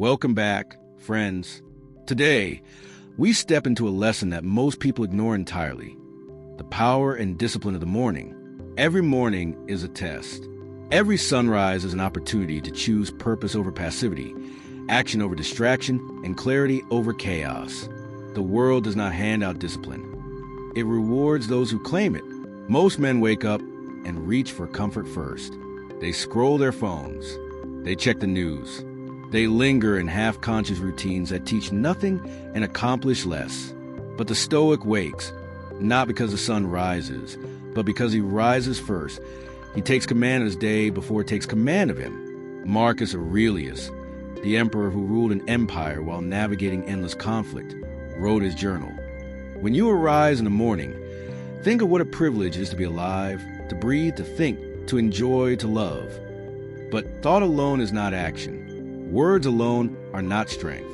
Welcome back, friends. Today, we step into a lesson that most people ignore entirely: the power and discipline of the morning. Every morning is a test. Every sunrise is an opportunity to choose purpose over passivity, action over distraction, and clarity over chaos. The world does not hand out discipline. It rewards those who claim it. Most men wake up and reach for comfort first. They scroll their phones. They check the news. They linger in half-conscious routines that teach nothing and accomplish less. But the Stoic wakes, not because the sun rises, but because he rises first. He takes command of his day before it takes command of him. Marcus Aurelius, the emperor who ruled an empire while navigating endless conflict, wrote his journal. When you arise in the morning, think of what a privilege it is to be alive, to breathe, to think, to enjoy, to love. But thought alone is not action. Words alone are not strength.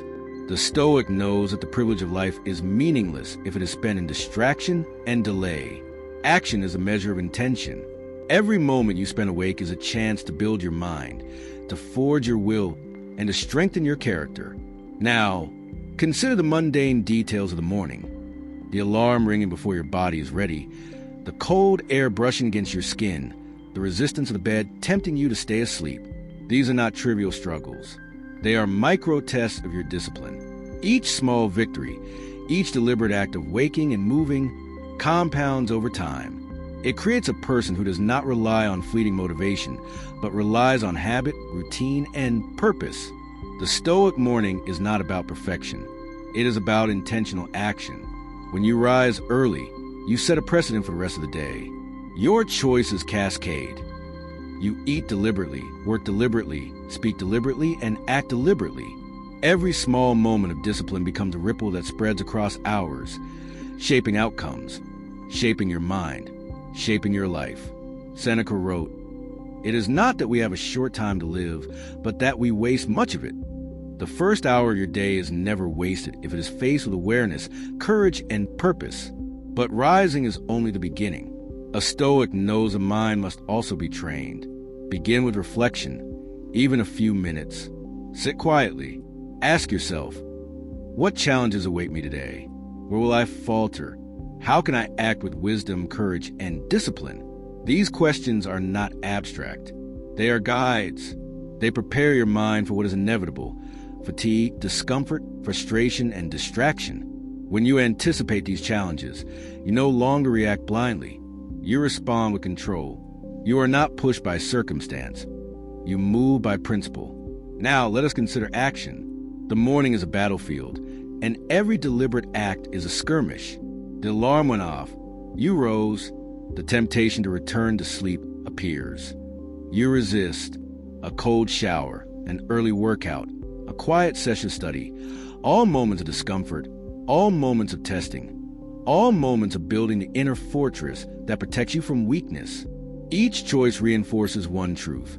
The Stoic knows that the privilege of life is meaningless if it is spent in distraction and delay. Action is a measure of intention. Every moment you spend awake is a chance to build your mind, to forge your will, and to strengthen your character. Now, consider the mundane details of the morning. The alarm ringing before your body is ready, the cold air brushing against your skin, the resistance of the bed tempting you to stay asleep. These are not trivial struggles. They are micro tests of your discipline. Each small victory, each deliberate act of waking and moving, compounds over time. It creates a person who does not rely on fleeting motivation, but relies on habit, routine, and purpose. The Stoic morning is not about perfection. It is about intentional action. When you rise early, you set a precedent for the rest of the day. Your choices cascade. You eat deliberately, work deliberately, speak deliberately, and act deliberately. Every small moment of discipline becomes a ripple that spreads across hours, shaping outcomes, shaping your mind, shaping your life. Seneca wrote, "It is not that we have a short time to live, but that we waste much of it." The first hour of your day is never wasted if it is faced with awareness, courage, and purpose. But rising is only the beginning. A Stoic knows a mind must also be trained. Begin with reflection, even a few minutes. Sit quietly. Ask yourself, what challenges await me today? Where will I falter? How can I act with wisdom, courage, and discipline? These questions are not abstract. They are guides. They prepare your mind for what is inevitable: fatigue, discomfort, frustration, and distraction. When you anticipate these challenges, you no longer react blindly. You respond with control. You are not pushed by circumstance. You move by principle. Now, let us consider action. The morning is a battlefield, and every deliberate act is a skirmish. The alarm went off. You rose. The temptation to return to sleep appears. You resist. A cold shower, an early workout, a quiet session study. All moments of discomfort, all moments of testing, all moments of building the inner fortress that protects you from weakness. Each choice reinforces one truth.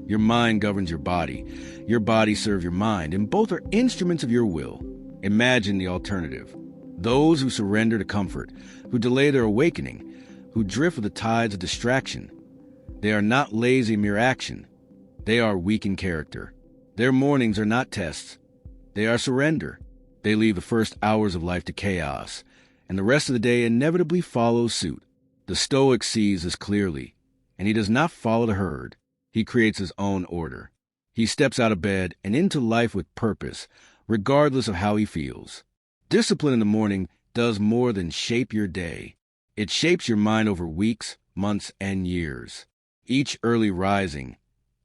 Your mind governs your body serves your mind, and both are instruments of your will. Imagine the alternative. Those who surrender to comfort, who delay their awakening, who drift with the tides of distraction. They are not lazy mere action. They are weak in character. Their mornings are not tests. They are surrender. They leave the first hours of life to chaos, and the rest of the day inevitably follows suit. The Stoic sees this clearly, and he does not follow the herd. He creates his own order. He steps out of bed and into life with purpose, regardless of how he feels. Discipline in the morning does more than shape your day. It shapes your mind over weeks, months, and years. Each early rising,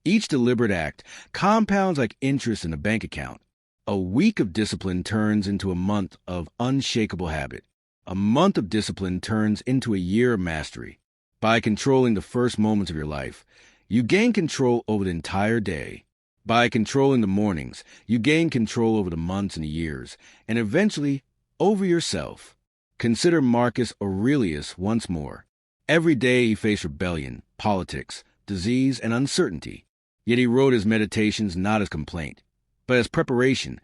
each deliberate act compounds like interest in a bank account. A week of discipline turns into a month of unshakable habit. A month of discipline turns into a year of mastery. By controlling the first moments of your life, you gain control over the entire day. By controlling the mornings, you gain control over the months and the years, and eventually over yourself. Consider Marcus Aurelius once more. Every day he faced rebellion, politics, disease, and uncertainty. Yet he wrote his meditations not as complaint, but as preparation,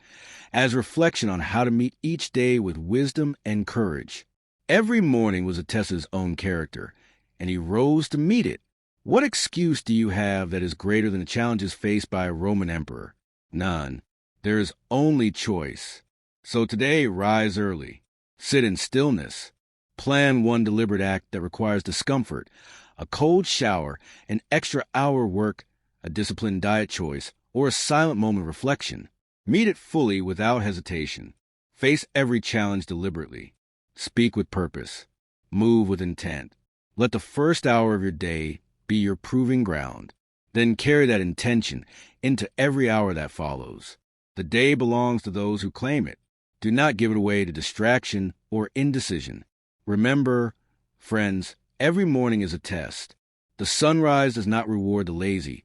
as reflection on how to meet each day with wisdom and courage. Every morning was a test of his own character, and he rose to meet it. What excuse do you have that is greater than the challenges faced by a Roman emperor? None. There is only choice. So today, rise early. Sit in stillness. Plan one deliberate act that requires discomfort, a cold shower, an extra hour work, a disciplined diet choice, or a silent moment of reflection. Meet it fully without hesitation. Face every challenge deliberately. Speak with purpose. Move with intent. Let the first hour of your day be your proving ground. Then carry that intention into every hour that follows. The day belongs to those who claim it. Do not give it away to distraction or indecision. Remember, friends, every morning is a test. The sunrise does not reward the lazy,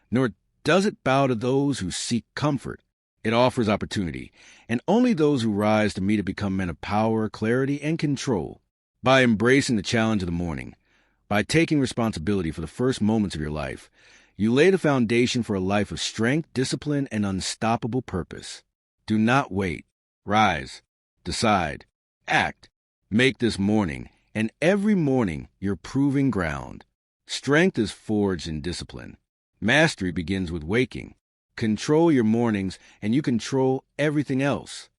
nor does it bow to those who seek comfort. It offers opportunity, and only those who rise to meet it become men of power, clarity, and control. By embracing the challenge of the morning, by taking responsibility for the first moments of your life, you lay the foundation for a life of strength, discipline, and unstoppable purpose. Do not wait. Rise, decide, act. Make this morning, and every morning, your proving ground. Strength is forged in discipline. Mastery begins with waking. Control your mornings, and you control everything else.